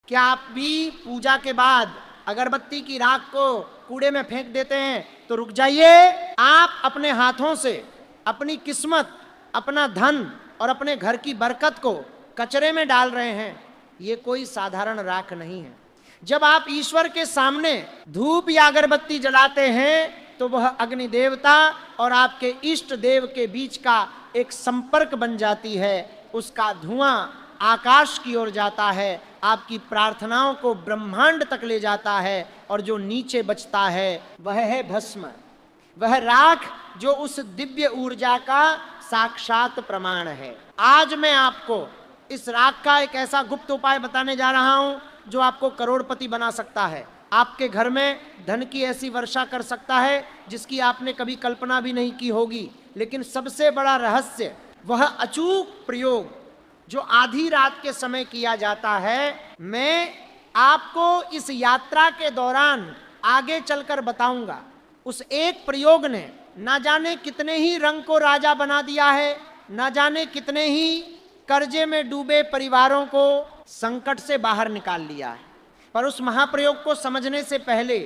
क्या आप भी पूजा के बाद अगरबत्ती की राख को कूड़े में फेंक देते हैं? तो रुक जाइए, आप अपने हाथों से अपनी किस्मत, अपना धन और अपने घर की बरकत को कचरे में डाल रहे हैं। ये कोई साधारण राख नहीं है। जब आप ईश्वर के सामने धूप या अगरबत्ती जलाते हैं तो वह अग्नि देवता और आपके इष्ट देव के बीच का एक संपर्क बन जाती है। उसका धुआं आकाश की ओर जाता है, आपकी प्रार्थनाओं को ब्रह्मांड तक ले जाता है, और जो नीचे बचता है वह है भस्म, वह राख जो उस दिव्य ऊर्जा का साक्षात प्रमाण है। आज मैं आपको इस राख का एक ऐसा गुप्त उपाय बताने जा रहा हूं जो आपको करोड़पति बना सकता है, आपके घर में धन की ऐसी वर्षा कर सकता है जिसकी आपने कभी कल्पना भी नहीं की होगी। लेकिन सबसे बड़ा रहस्य वह अचूक प्रयोग जो आधी रात के समय किया जाता है, मैं आपको इस यात्रा के दौरान आगे चलकर बताऊंगा। उस एक प्रयोग ने ना जाने कितने ही रंग को राजा बना दिया है, ना जाने कितने ही कर्जे में डूबे परिवारों को संकट से बाहर निकाल लिया है। पर उस महाप्रयोग को समझने से पहले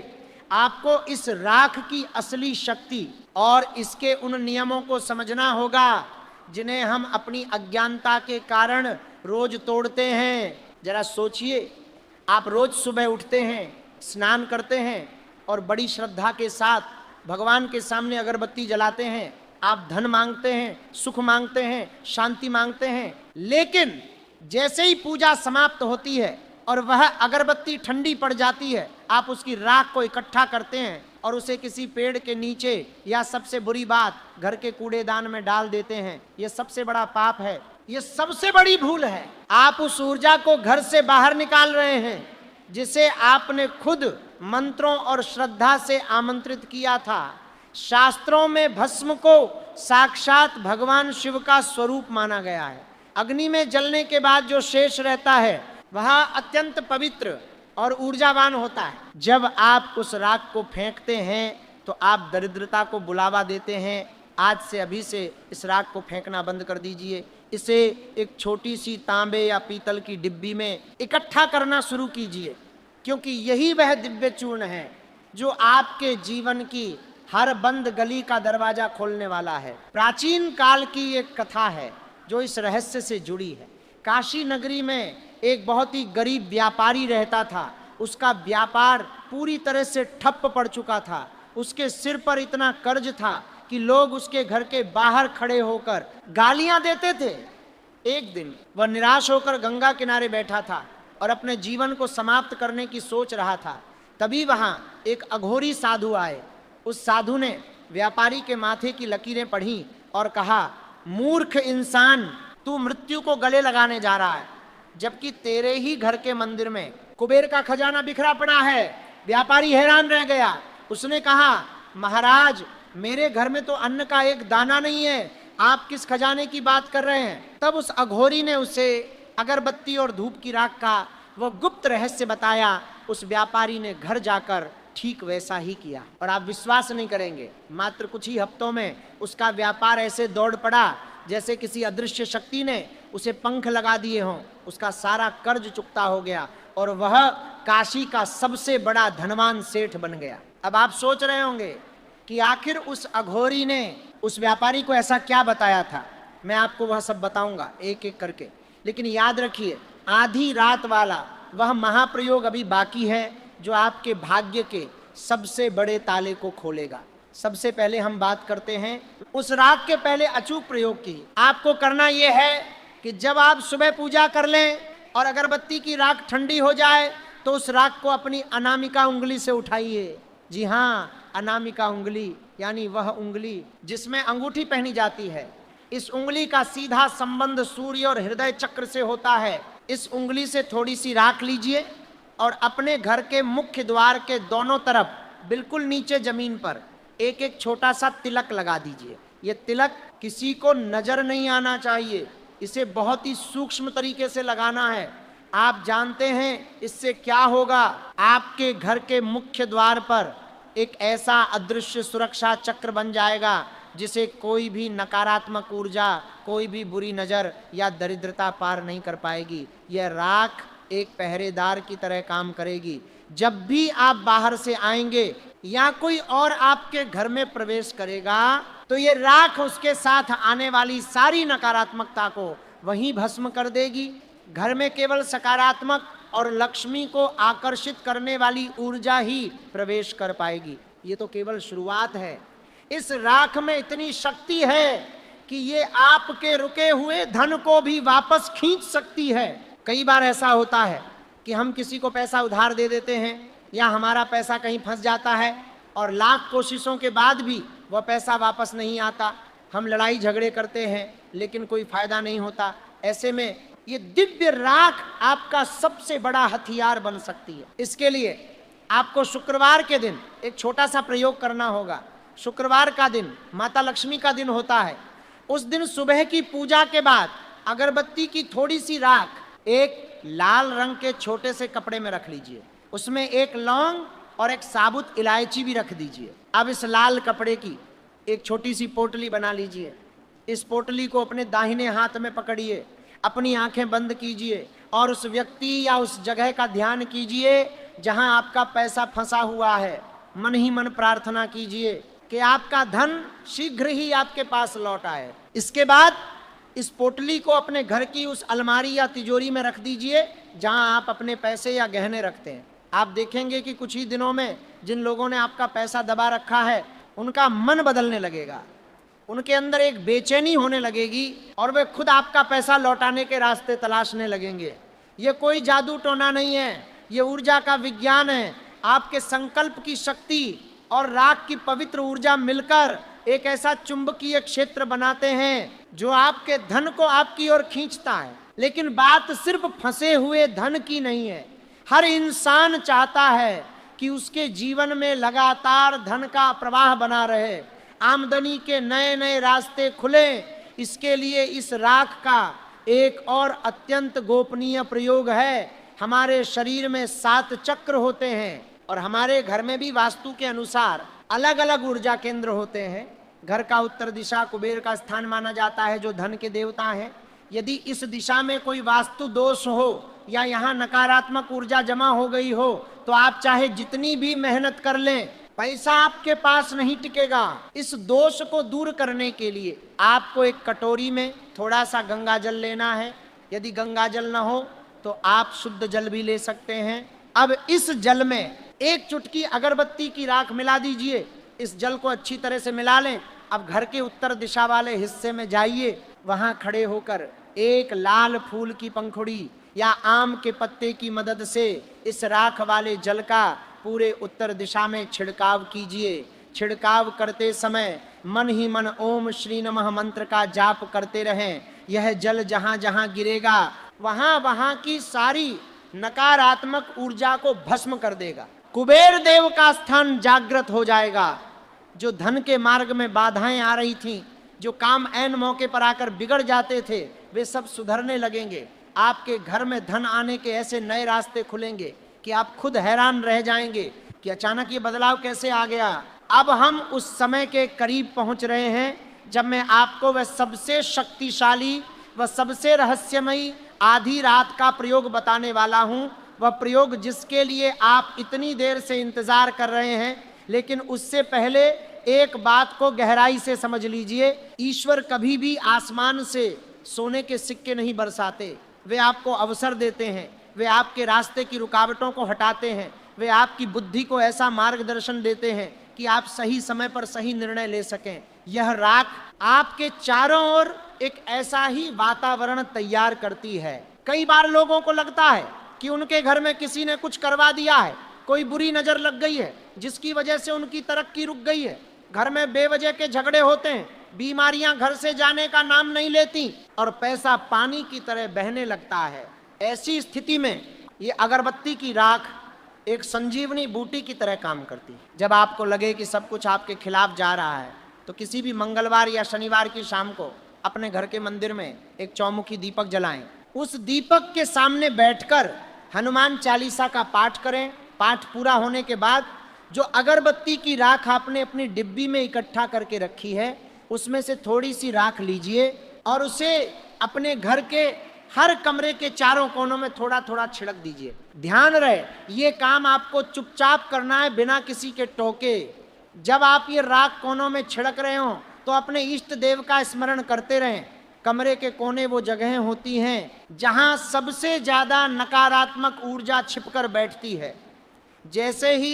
आपको इस राख की असली शक्ति और इसके उन नियमों को समझना होगा जिन्हें हम अपनी अज्ञानता के कारण रोज तोड़ते हैं। जरा सोचिए, आप रोज सुबह उठते हैं, स्नान करते हैं और बड़ी श्रद्धा के साथ भगवान के सामने अगरबत्ती जलाते हैं। आप धन मांगते हैं, सुख मांगते हैं, शांति मांगते हैं। लेकिन जैसे ही पूजा समाप्त होती है और वह अगरबत्ती ठंडी पड़ जाती है, आप उसकी राख को इकट्ठा करते हैं और उसे किसी पेड़ के नीचे, या सबसे बुरी बात, घर के कूड़ेदान में डाल देते हैं। यह सबसे बड़ा पाप है, यह सबसे बड़ी भूल है। आप उस ऊर्जा को घर से बाहर निकाल रहे हैं जिसे आपने खुद मंत्रों और श्रद्धा से आमंत्रित किया था। शास्त्रों में भस्म को साक्षात भगवान शिव का स्वरूप माना गया है। अग्नि में जलने के बाद जो शेष रहता है वह अत्यंत पवित्र और ऊर्जावान होता है। जब आप उस राख को फेंकते हैं तो आप दरिद्रता को बुलावा देते हैं। आज से, अभी से इस राख को फेंकना बंद कर दीजिए। इसे एक छोटी सी तांबे या पीतल की डिब्बी में इकट्ठा करना शुरू कीजिए, क्योंकि यही वह दिव्य चूर्ण है जो आपके जीवन की हर बंद गली का दरवाजा खोलने वाला है। प्राचीन काल की एक कथा है जो इस रहस्य से जुड़ी है। काशी नगरी में एक बहुत ही गरीब व्यापारी रहता था। उसका व्यापार पूरी तरह से ठप्प पड़ चुका था। उसके सिर पर इतना कर्ज था कि लोग उसके घर के बाहर खड़े होकर गालियां देते थे। एक दिन वह निराश होकर गंगा किनारे बैठा था और अपने जीवन को समाप्त करने की सोच रहा था। तभी वहां एक अघोरी साधु आए। उस साधु ने व्यापारी के माथे की लकीरें पढ़ी और कहा, मूर्ख इंसान, तू मृत्यु को गले लगाने जा रहा है, जबकि तेरे ही घर के मंदिर में कुबेर का खजाना बिखरा पड़ा है। व्यापारी हैरान रह गया। उसने कहा, महाराज, मेरे घर में तो अन्न का एक दाना नहीं है, आप किस खजाने की बात कर रहे हैं? तब उस अघोरी ने उसे अगरबत्ती और धूप की राख का वह गुप्त रहस्य बताया। उस व्यापारी ने घर जाकर ठीक वैसा ही किया, और आप विश्वास नहीं करेंगे, मात्र कुछ ही हफ्तों में उसका व्यापार ऐसे दौड़ पड़ा जैसे किसी अदृश्य शक्ति ने उसे पंख लगा दिए हों। उसका सारा कर्ज चुकता हो गया और वह काशी का सबसे बड़ा धनवान सेठ बन गया। अब आप सोच रहे होंगे कि आखिर उस अघोरी ने उस व्यापारी को ऐसा क्या बताया था। मैं आपको वह सब बताऊंगा एक एक करके, लेकिन याद रखिए, आधी रात वाला वह महाप्रयोग अभी बाकी है जो आपके भाग्य के सबसे बड़े ताले को खोलेगा। सबसे पहले हम बात करते हैं उस राख के पहले अचूक प्रयोग की। आपको करना यह है कि जब आप सुबह पूजा कर लें और अगरबत्ती की राख ठंडी हो जाए तो उस राख को अपनी अनामिका उंगली से उठाइए। जी हाँ, अनामिका उंगली यानी वह उंगली जिसमें अंगूठी पहनी जाती है। इस उंगली का सीधा संबंध सूर्य और हृदय चक्र से होता है। इस उंगली से थोड़ी सी राख लीजिए और अपने घर के मुख्य द्वार के दोनों तरफ बिल्कुल नीचे जमीन पर एक एक छोटा सा तिलक लगा दीजिए। ये तिलक किसी को नजर नहीं आना चाहिए, इसे बहुत ही सूक्ष्म तरीके से लगाना है। आप जानते हैं इससे क्या होगा? आपके घर के मुख्य द्वार पर एक ऐसा अदृश्य सुरक्षा चक्र बन जाएगा जिसे कोई भी नकारात्मक ऊर्जा, कोई भी बुरी नजर या दरिद्रता पार नहीं कर पाएगी। यह राख एक पहरेदार की तरह काम करेगी। जब भी आप बाहर से आएंगे या कोई और आपके घर में प्रवेश करेगा तो ये राख उसके साथ आने वाली सारी नकारात्मकता को वहीं भस्म कर देगी। घर में केवल सकारात्मक और लक्ष्मी को आकर्षित करने वाली ऊर्जा ही प्रवेश कर पाएगी। ये तो केवल शुरुआत है। इस राख में इतनी शक्ति है कि ये आपके रुके हुए धन को भी वापस खींच सकती है। कई बार ऐसा होता है कि हम किसी को पैसा उधार दे देते हैं या हमारा पैसा कहीं फंस जाता है और लाख कोशिशों के बाद भी वह पैसा वापस नहीं आता। हम लड़ाई झगड़े करते हैं लेकिन कोई फायदा नहीं होता। ऐसे में ये दिव्य राख आपका सबसे बड़ा हथियार बन सकती है। इसके लिए आपको शुक्रवार के दिन एक छोटा सा प्रयोग करना होगा। शुक्रवार का दिन माता लक्ष्मी का दिन होता है। उस दिन सुबह की पूजा के बाद अगरबत्ती की थोड़ी सी राख एक लाल रंग के छोटे से कपड़े में रख लीजिए। उसमें एक लौंग और एक साबुत इलायची भी रख दीजिए। अब इस लाल कपड़े की एक छोटी सी पोटली बना लीजिए। इस पोटली को अपने दाहिने हाथ में पकड़िए, अपनी आंखें बंद कीजिए और उस व्यक्ति या उस जगह का ध्यान कीजिए जहां आपका पैसा फंसा हुआ है। मन ही मन प्रार्थना कीजिए कि आपका धन शीघ्र ही आपके पास लौट आए। इसके बाद इस पोटली को अपने घर की उस अलमारी या तिजोरी में रख दीजिए जहां आप अपने पैसे या गहने रखते हैं। आप देखेंगे कि कुछ ही दिनों में जिन लोगों ने आपका पैसा दबा रखा है उनका मन बदलने लगेगा, उनके अंदर एक बेचैनी होने लगेगी और वे खुद आपका पैसा लौटाने के रास्ते तलाशने लगेंगे। ये कोई जादू टोना नहीं है, ये ऊर्जा का विज्ञान है। आपके संकल्प की शक्ति और राख की पवित्र ऊर्जा मिलकर एक ऐसा चुंबकीय क्षेत्र बनाते हैं जो आपके धन को आपकी ओर खींचता है। लेकिन बात सिर्फ फंसे हुए धन की नहीं है। हर इंसान चाहता है कि उसके जीवन में लगातार धन का प्रवाह बना रहे, आमदनी के नए नए रास्ते खुले। इसके लिए इस राख का एक और अत्यंत गोपनीय प्रयोग है। हमारे शरीर में 7 चक्र होते हैं और हमारे घर में भी वास्तु के अनुसार अलग अलग ऊर्जा केंद्र होते हैं। घर का उत्तर दिशा कुबेर का स्थान माना जाता है जो धन के देवता हैं। यदि इस दिशा में कोई वास्तु दोष हो या यहाँ नकारात्मक ऊर्जा जमा हो गई हो तो आप चाहे जितनी भी मेहनत कर लें, पैसा आपके पास नहीं टिकेगा। इस दोष को दूर करने के लिए आपको एक कटोरी में थोड़ा सा गंगा जल लेना है। यदि गंगा जल ना हो तो आप शुद्ध जल भी ले सकते हैं। अब इस जल में एक चुटकी अगरबत्ती की राख मिला दीजिए। इस जल को अच्छी तरह से मिला लें। अब घर के उत्तर दिशा वाले हिस्से में जाइए, वहां खड़े होकर एक लाल फूल की पंखुड़ी या आम के पत्ते की मदद से इस राख वाले जल का पूरे उत्तर दिशा में छिड़काव कीजिए। छिड़काव करते समय मन ही मन ओम श्री नमः मंत्र का जाप करते रहें। यह जल जहां जहां गिरेगा वहां वहां की सारी नकारात्मक ऊर्जा को भस्म कर देगा। कुबेर देव का स्थान जागृत हो जाएगा। जो धन के मार्ग में बाधाएं आ रही थीं, जो काम ऐन मौके पर आकर बिगड़ जाते थे, वे सब सुधरने लगेंगे। आपके घर में धन आने के ऐसे नए रास्ते खुलेंगे कि आप खुद हैरान रह जाएंगे कि अचानक ये बदलाव कैसे आ गया। अब हम उस समय के करीब पहुंच रहे हैं जब मैं आपको वह सबसे शक्तिशाली व सबसे रहस्यमयी आधी रात का प्रयोग बताने वाला हूं। वह प्रयोग जिसके लिए आप इतनी देर से इंतजार कर रहे हैं। लेकिन उससे पहले एक बात को गहराई से समझ लीजिए। ईश्वर कभी भी आसमान से सोने के सिक्के नहीं बरसाते। वे आपको अवसर देते हैं, वे आपके रास्ते की रुकावटों को हटाते हैं, वे आपकी बुद्धि को ऐसा मार्गदर्शन देते हैं कि आप सही समय पर सही निर्णय ले सकें। यह राख आपके चारों ओर एक ऐसा ही वातावरण तैयार करती है। कई बार लोगों को लगता है कि उनके घर में किसी ने कुछ करवा दिया है, कोई बुरी नजर लग गई है जिसकी वजह से उनकी तरक्की रुक गई है। घर में बेवजह के झगड़े होते हैं, बीमारियां घर से जाने का नाम नहीं लेती और पैसा पानी की तरह बहने लगता है। ऐसी स्थिति में ये अगरबत्ती की राख एक संजीवनी बूटी की तरह काम करती है। जब आपको लगे कि सब कुछ आपके खिलाफ जा रहा है तो किसी भी मंगलवार या शनिवार की शाम को अपने घर के मंदिर में एक चौमुखी दीपक जलाएं। उस दीपक के सामने बैठकर हनुमान चालीसा का पाठ करें। पाठ पूरा होने के बाद जो अगरबत्ती की राख आपने अपनी डिब्बी में इकट्ठा करके रखी है उसमें से थोड़ी सी राख लीजिए और उसे अपने घर के हर कमरे के चारों कोनों में थोड़ा थोड़ा छिड़क दीजिए। ध्यान रहे, ये काम आपको चुपचाप करना है, बिना किसी के टोके। जब आप ये राख कोनों में छिड़क रहे हो तो अपने इष्ट देव का स्मरण करते रहें। कमरे के कोने वो जगहें होती हैं जहां सबसे ज्यादा नकारात्मक ऊर्जा छिपकर बैठती है। जैसे ही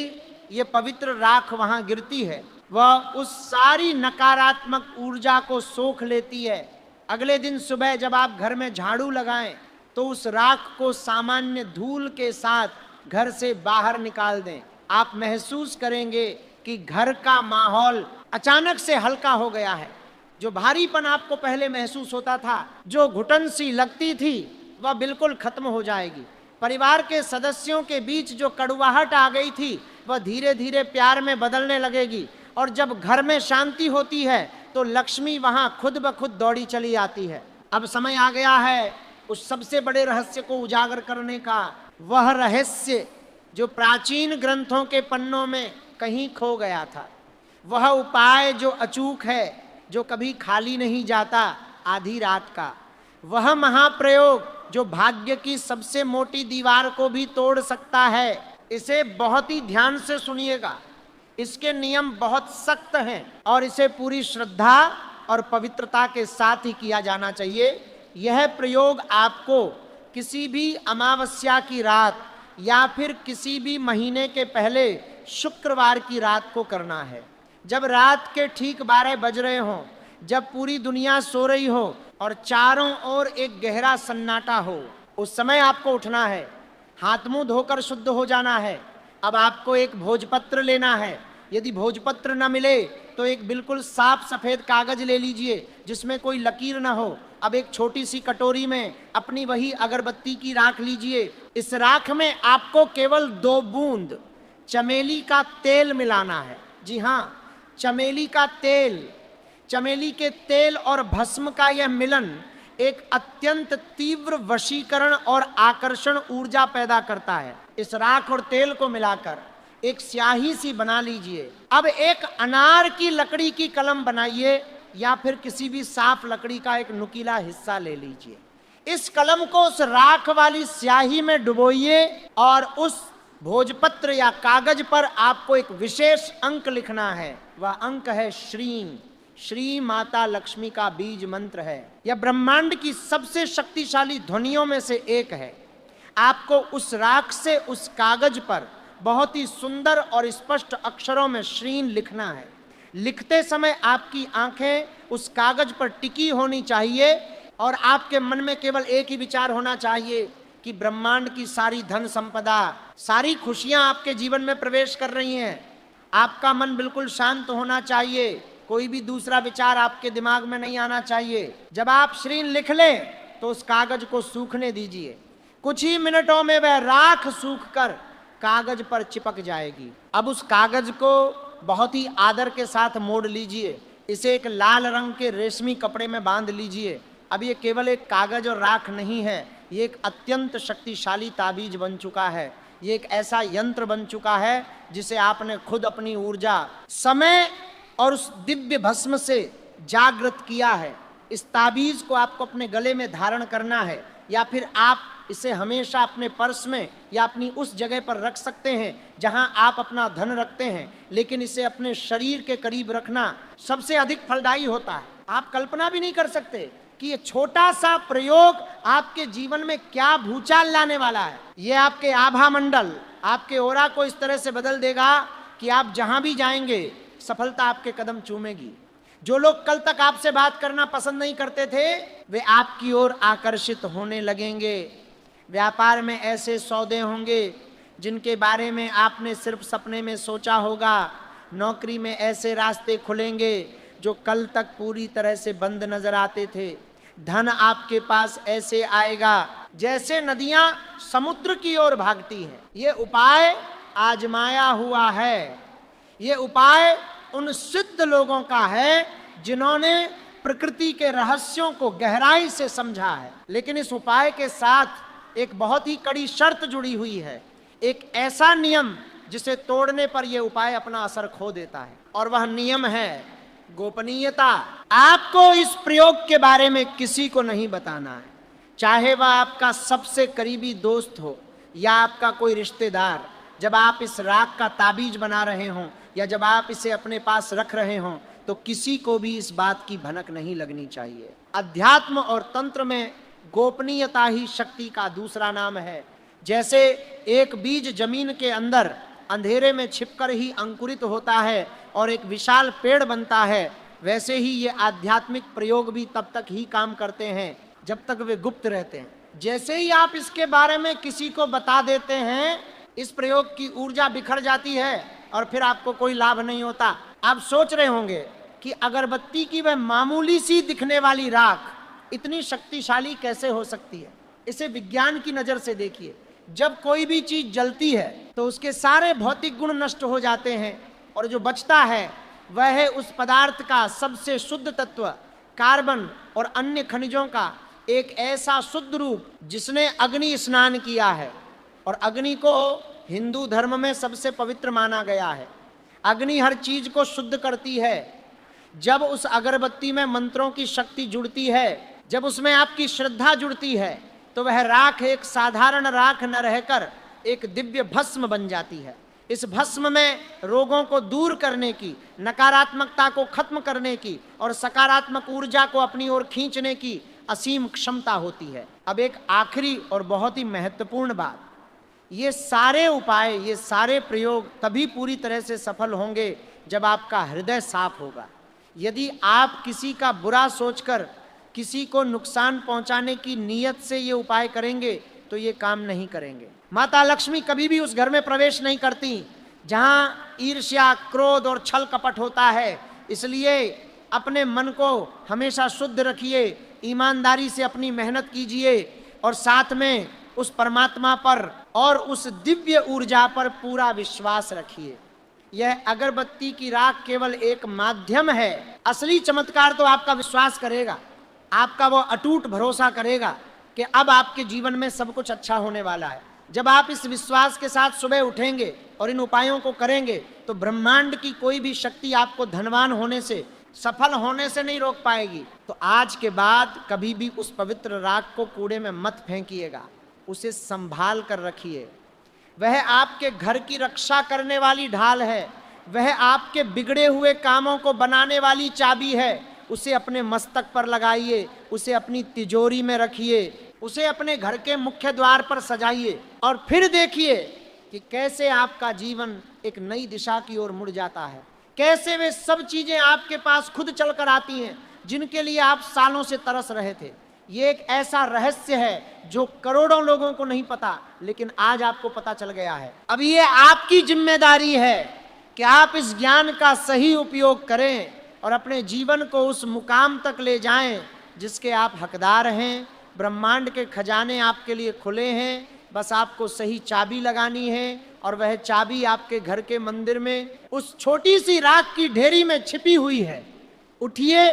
ये पवित्र राख वहां गिरती है, वह उस सारी नकारात्मक ऊर्जा को सोख लेती है। अगले दिन सुबह जब आप घर में झाड़ू लगाएं तो उस राख को सामान्य धूल के साथ घर से बाहर निकाल दें। आप महसूस करेंगे कि घर का माहौल अचानक से हल्का हो गया है। जो भारीपन आपको पहले महसूस होता था, जो घुटन सी लगती थी, वह बिल्कुल खत्म हो जाएगी। परिवार के सदस्यों के बीच जो कड़वाहट आ गई थी, वह धीरे धीरे प्यार में बदलने लगेगी। और जब घर में शांति होती है तो लक्ष्मी वहां खुद ब खुद दौड़ी चली आती है। अब समय आ गया है उस सबसे बड़े रहस्य को उजागर करने का। वह रहस्य जो प्राचीन ग्रंथों के पन्नों में कहीं खो गया था, वह उपाय जो अचूक है, जो कभी खाली नहीं जाता आधी रात का, वह महाप्रयोग जो भाग्य की सबसे मोटी दीवार को भी तोड़ सकता है। इसे बहुत ही ध्यान से सुनिएगा। इसके नियम बहुत सख्त हैं और इसे पूरी श्रद्धा और पवित्रता के साथ ही किया जाना चाहिए। यह प्रयोग आपको किसी भी अमावस्या की रात या फिर किसी भी महीने के पहले शुक्रवार की रात को करना है। जब रात के ठीक 12 बज रहे हों, जब पूरी दुनिया सो रही हो और चारों ओर एक गहरा सन्नाटा हो, उस समय आपको उठना है, हाथ मुंह धोकर शुद्ध हो जाना है। अब आपको एक भोजपत्र लेना है। यदि भोजपत्र न मिले तो एक बिल्कुल साफ सफेद कागज ले लीजिए जिसमें कोई लकीर न हो। अब एक छोटी सी कटोरी में अपनी वही अगरबत्ती की राख लीजिए। इस राख में आपको केवल 2 बूंद चमेली का तेल मिलाना है। जी हाँ, चमेली का तेल। चमेली के तेल और भस्म का यह मिलन एक अत्यंत तीव्र वशीकरण और आकर्षण ऊर्जा पैदा करता है। इस राख और तेल को मिलाकर एक स्याही सी बना लीजिए। अब एक अनार की लकड़ी की कलम बनाइए या फिर किसी भी साफ लकड़ी का एक नुकीला हिस्सा ले लीजिए। इस कलम को उस राख वाली स्याही में डुबोइए और उस भोजपत्र या कागज पर आपको एक विशेष अंक लिखना है। वह अंक है श्रीं। श्री माता लक्ष्मी का बीज मंत्र है। यह ब्रह्मांड की सबसे शक्तिशाली ध्वनियों में से एक है। आपको उस राख से उस कागज पर बहुत ही सुंदर और स्पष्ट अक्षरों में श्रीं लिखना है। लिखते समय आपकी आंखें उस कागज पर टिकी होनी चाहिए और आपके मन में केवल एक ही विचार होना चाहिए कि ब्रह्मांड की सारी धन संपदा, सारी खुशियां आपके जीवन में प्रवेश कर रही हैं। आपका मन बिल्कुल शांत होना चाहिए, कोई भी दूसरा विचार आपके दिमाग में नहीं आना चाहिए। जब आप श्रीं लिख लें तो उस कागज को सूखने दीजिए। कुछ ही मिनटों में वह राख सूखकर कागज पर चिपक जाएगी। अब उस कागज को बहुत ही आदर के साथ मोड़ लीजिए। इसे एक लाल रंग के रेशमी कपड़े में बांध लीजिए। अब ये केवल एक कागज और राख नहीं है, ये एक अत्यंत शक्तिशाली ताबीज बन चुका है। ये एक ऐसा यंत्र बन चुका है जिसे आपने खुद अपनी ऊर्जा, समय और उस दिव्य भस्म से जागृत किया है। इस ताबीज को आपको अपने गले में धारण करना है या फिर आप इसे हमेशा अपने पर्स में या अपनी उस जगह पर रख सकते हैं जहां आप अपना धन रखते हैं, लेकिन इसे अपने शरीर के करीब रखना सबसे अधिक फलदायी होता है। आप कल्पना भी नहीं कर सकते कि ये छोटा सा प्रयोग आपके जीवन में क्या भूचाल लाने वाला है। ये आपके आभा मंडल, आपके ओरा को इस तरह से बदल देगा कि आप जहां भी जाएंगे सफलता आपके कदम चूमेगी। जो लोग कल तक आपसे बात करना पसंद नहीं करते थे, वे आपकी ओर आकर्षित होने लगेंगे। व्यापार में ऐसे सौदे होंगे जिनके बारे में आपने सिर्फ सपने में सोचा होगा। नौकरी में ऐसे रास्ते खुलेंगे जो कल तक पूरी तरह से बंद नजर आते थे। धन आपके पास ऐसे आएगा जैसे नदियां समुद्र की ओर भागती हैं। ये उपाय आजमाया हुआ है। ये उपाय उन सिद्ध लोगों का है जिन्होंने प्रकृति के रहस्यों को गहराई से समझा है। लेकिन इस उपाय के साथ एक बहुत ही कड़ी शर्त जुड़ी हुई है, एक ऐसा नियम जिसे तोड़ने पर यह उपाय अपना असर खो देता है, और वह नियम है गोपनीयता। आपको इस प्रयोग के बारे में किसी को नहीं बताना है। चाहे वह आपका सबसे करीबी दोस्त हो या आपका कोई रिश्तेदार, जब आप इस राख का ताबीज बना रहे हों या जब आप इसे अपने पास रख रहे हों तो किसी को भी इस बात की भनक नहीं लगनी चाहिए। अध्यात्म और तंत्र में गोपनीयता ही शक्ति का दूसरा नाम है। जैसे एक बीज जमीन के अंदर अंधेरे में छिपकर ही अंकुरित होता है और एक विशाल पेड़ बनता है, वैसे ही ये आध्यात्मिक प्रयोग भी तब तक ही काम करते हैं जब तक वे गुप्त रहते हैं। जैसे ही आप इसके बारे में किसी को बता देते हैं, इस प्रयोग की ऊर्जा बिखर जाती है और फिर आपको कोई लाभ नहीं होता। आप सोच रहे होंगे कि अगरबत्ती की वह मामूली सी दिखने वाली राख इतनी शक्तिशाली कैसे हो सकती है। इसे विज्ञान की नजर से देखिए। जब कोई भी चीज जलती है तो उसके सारे भौतिक गुण नष्ट हो जाते हैं और जो बचता है वह है उस पदार्थ का सबसे शुद्ध तत्व कार्बन और अन्य खनिजों का एक ऐसा शुद्ध रूप जिसने अग्नि स्नान किया है। और अग्नि को हिंदू धर्म में सबसे पवित्र माना गया है। अग्नि हर चीज को शुद्ध करती है। जब उस अगरबत्ती में मंत्रों की शक्ति जुड़ती है, जब उसमें आपकी श्रद्धा जुड़ती है, तो वह राख एक साधारण राख न रहकर एक दिव्य भस्म बन जाती है। इस भस्म में रोगों को दूर करने की, नकारात्मकता को खत्म करने की और सकारात्मक ऊर्जा को अपनी ओर खींचने की असीम क्षमता होती है। अब एक आखिरी और बहुत ही महत्वपूर्ण बात, ये सारे उपाय, ये सारे प्रयोग तभी पूरी तरह से सफल होंगे जब आपका हृदय साफ होगा। यदि आप किसी का बुरा सोचकर किसी को नुकसान पहुंचाने की नीयत से ये उपाय करेंगे तो ये काम नहीं करेंगे। माता लक्ष्मी कभी भी उस घर में प्रवेश नहीं करती जहां ईर्ष्या, क्रोध और छल कपट होता है। इसलिए अपने मन को हमेशा शुद्ध रखिए, ईमानदारी से अपनी मेहनत कीजिए और साथ में उस परमात्मा पर और उस दिव्य ऊर्जा पर पूरा विश्वास रखिए। यह अगरबत्ती की राख केवल एक माध्यम है। असली चमत्कार तो आपका विश्वास करेगा, आपका वो अटूट भरोसा करेगा कि अब आपके जीवन में सब कुछ अच्छा होने वाला है। जब आप इस विश्वास के साथ सुबह उठेंगे और इन उपायों को करेंगे तो ब्रह्मांड की कोई भी शक्ति आपको धनवान होने से, सफल होने से नहीं रोक पाएगी। तो आज के बाद कभी भी उस पवित्र राख को कूड़े में मत फेंकिएगा, उसे संभाल कर रखिए। वह आपके घर की रक्षा करने वाली ढाल है, वह आपके बिगड़े हुए कामों को बनाने वाली चाबी है। उसे अपने मस्तक पर लगाइए, उसे अपनी तिजोरी में रखिए, उसे अपने घर के मुख्य द्वार पर सजाइए और फिर देखिए कि कैसे आपका जीवन एक नई दिशा की ओर मुड़ जाता है। कैसे वे सब चीजें आपके पास खुद चलकर आती हैं जिनके लिए आप सालों से तरस रहे थे। ये एक ऐसा रहस्य है जो करोड़ों लोगों को नहीं पता, लेकिन आज आपको पता चल गया है। अब ये आपकी जिम्मेदारी है कि आप इस ज्ञान का सही उपयोग करें और अपने जीवन को उस मुकाम तक ले जाएं जिसके आप हकदार हैं। ब्रह्मांड के खजाने आपके लिए खुले हैं, बस आपको सही चाबी लगानी है और वह चाबी आपके घर के मंदिर में उस छोटी सी राख की ढेरी में छिपी हुई है। उठिए,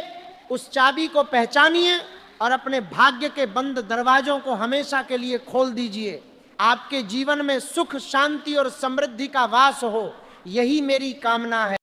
उस चाबी को पहचानिए और अपने भाग्य के बंद दरवाजों को हमेशा के लिए खोल दीजिए। आपके जीवन में सुख, शांति और समृद्धि का वास हो, यही मेरी कामना है।